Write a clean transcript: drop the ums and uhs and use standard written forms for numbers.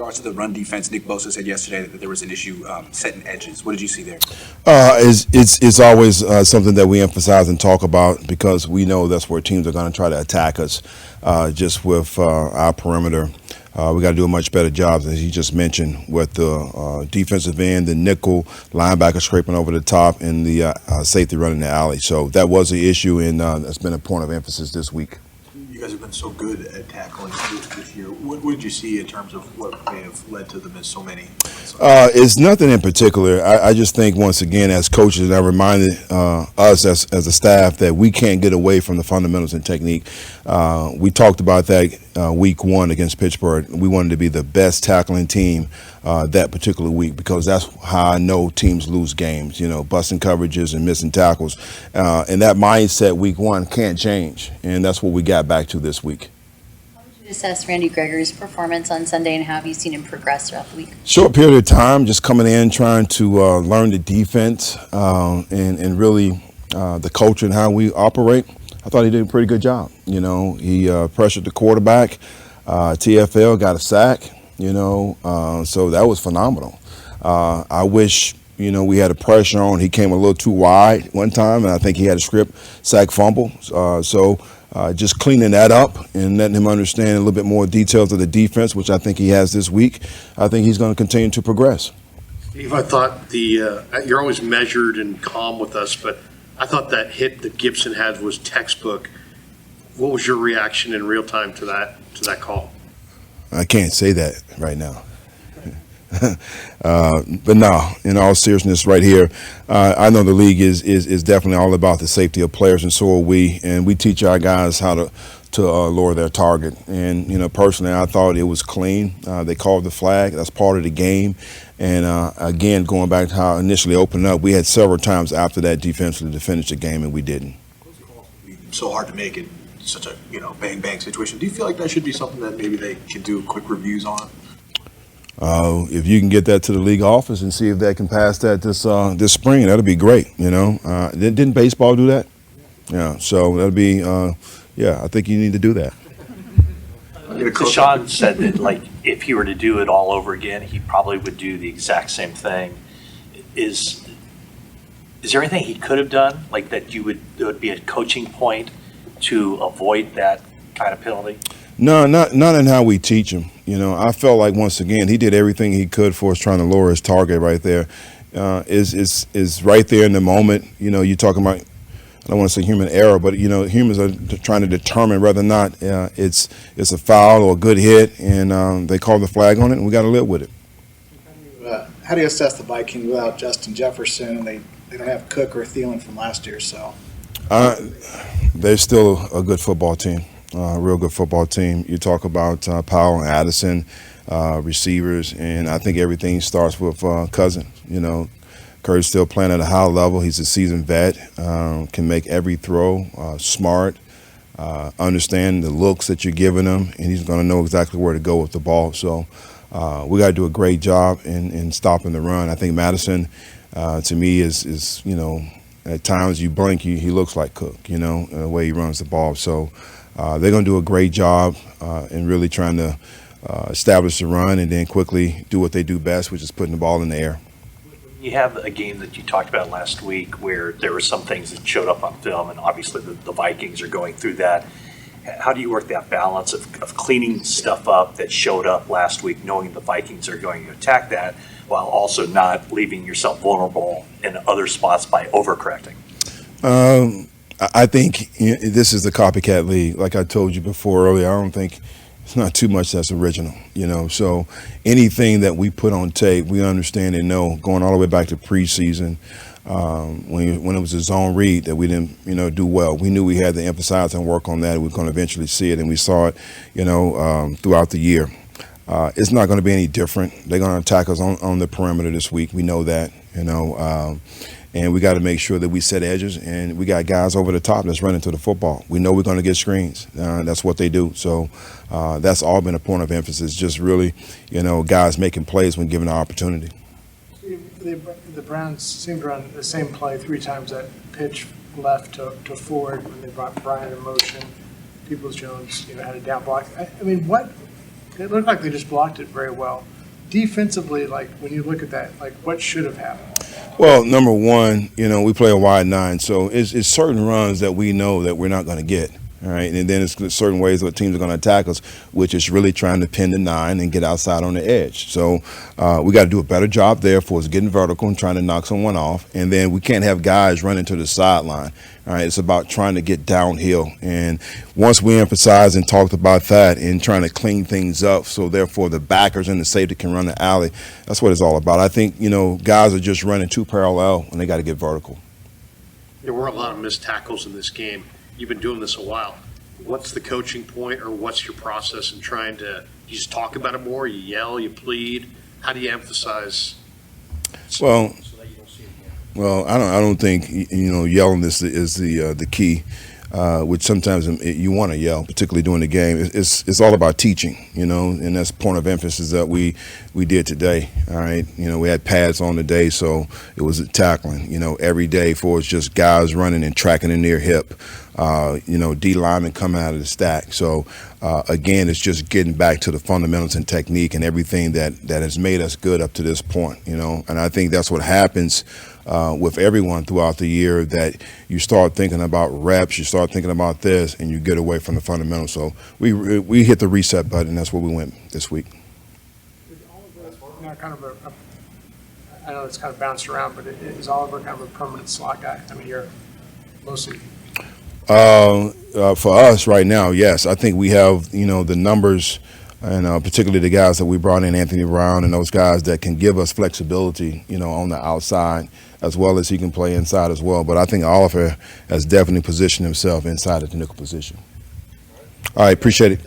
regards to the run defense, Nick Bosa said yesterday that there was an issue setting edges. What did you see there? It's always something that we emphasize and talk about because we know that's where teams are going to try to attack us. Just with our perimeter, we got to do a much better job, as he just mentioned, with the defensive end, the nickel, linebacker scraping over the top, and the safety running the alley. So that was an issue, and that's been a point of emphasis this week. You guys have been so good at tackling this year. What did you see in terms of what may have led to them in so many? It's nothing in particular. I just think, once again, as coaches, I reminded us as a staff that we can't get away from the fundamentals and technique. We talked about that week one against Pittsburgh. We wanted to be the best tackling team that particular week because that's how I know teams lose games, busting coverages and missing tackles. And that mindset week one can't change, and that's what we got back to this week. How would you assess Randy Gregory's performance on Sunday, and how have you seen him progress throughout the week? Short period of time, just coming in, trying to learn the defense and really the culture and how we operate. I thought he did a pretty good job. He pressured the quarterback. TFL got a sack. So that was phenomenal. I wish, we had a pressure on. He came a little too wide one time, and I think he had a strip sack fumble. Just cleaning that up and letting him understand a little bit more details of the defense, which I think he has this week. I think he's going to continue to progress. Steve, I thought you're always measured and calm with us, but I thought that hit that Gibson had was textbook. What was your reaction in real time to that call? I can't say that right now. But no, in all seriousness right here, I know the league is definitely all about the safety of players, and so are we. And we teach our guys how to lower their target. And, personally, I thought it was clean. They called the flag. That's part of the game. And, again, going back to how I initially opened up, we had several times after that defensively to finish the game, and we didn't. So hard to make it such a bang situation. Do you feel like that should be something that maybe they can do quick reviews on? If you can get that to the league office and see if they can pass that this spring, that'll be great. Didn't baseball do that? Yeah. So that'll be I think you need to do that. Sean said that if he were to do it all over again, he probably would do the exact same thing. Is there anything he could have done that it would be a coaching point to avoid that kind of penalty? No, not in how we teach him. I felt like, once again, he did everything he could for us, trying to lower his target right there. Is right there in the moment. You're talking about, I don't want to say human error, but humans are trying to determine whether or not it's a foul or a good hit, and they call the flag on it, and we got to live with it. How do you assess the Vikings without Justin Jefferson, and they don't have Cook or Thielen from last year? So they're still a good football team. A real good football team. You talk about Powell and Addison, receivers, and I think everything starts with Cousins. Curry's still playing at a high level. He's a seasoned vet, can make every throw, smart, understand the looks that you're giving him, and he's going to know exactly where to go with the ball. So we got to do a great job in stopping the run. I think Madison, to me, is at times you blink, he looks like Cook, the way he runs the ball. So they're going to do a great job in really trying to establish the run and then quickly do what they do best, which is putting the ball in the air. You have a game that you talked about last week where there were some things that showed up on film, and obviously the Vikings are going through that. How do you work that balance of cleaning stuff up that showed up last week, knowing the Vikings are going to attack that, while also not leaving yourself vulnerable in other spots by overcorrecting? I think this is the copycat league. Like I told you before earlier, I don't think it's not too much that's original, So anything that we put on tape, we understand and know, going all the way back to preseason, when it was a zone read that we didn't, do well. We knew we had to emphasize and work on that. We were going to eventually see it, and we saw it, throughout the year. It's not going to be any different. They're going to attack us on the perimeter this week. We know that, and we got to make sure that we set edges, and we got guys over the top that's running to the football. We know we're going to get screens. That's what they do. So that's all been a point of emphasis, just really, guys making plays when given the opportunity. The Browns seemed to run the same play 3 times, that pitch left to Ford when they brought Bryant in motion. Peoples-Jones, had a down block. I mean, what It looked like they just blocked it very well. Defensively, like, when you look at that, like, what should have happened? Well, number one, we play a wide nine, so it's certain runs that we know that we're not going to get. All right, and then it's certain ways that teams are going to attack us, which is really trying to pin the nine and get outside on the edge. So we got to do a better job there for us getting vertical and trying to knock someone off. And then we can't have guys running to the sideline. All right, it's about trying to get downhill. And once we emphasized and talked about that and trying to clean things up, so therefore the backers and the safety can run the alley, that's what it's all about. I think, guys are just running too parallel and they got to get vertical. There were a lot of missed tackles in this game. You've been doing this a while. What's the coaching point, or what's your process in trying to, you just talk about it more, you yell, you plead? How do you emphasize? Well, So that you don't see it again? Well, I don't think yelling is the key, which sometimes you want to yell, particularly during the game. It's all about teaching, and that's point of emphasis that we did today. All right, we had pads on today, so it was tackling. Every day for us, just guys running and tracking in their hip. D linemen coming out of the stack. So again, it's just getting back to the fundamentals and technique and everything that has made us good up to this point. And I think that's what happens with everyone throughout the year, that you start thinking about reps, you start thinking about this, and you get away from the fundamentals. So we hit the reset button. That's where we went this week. Now, kind of I know it's kind of bounced around, but is Oliver kind of a permanent slot guy? I mean, you're mostly. For us right now, yes. I think we have, the numbers, and particularly the guys that we brought in, Anthony Brown and those guys that can give us flexibility, on the outside, as well as he can play inside as well. But I think Oliver has definitely positioned himself inside at the nickel position. All right, appreciate it.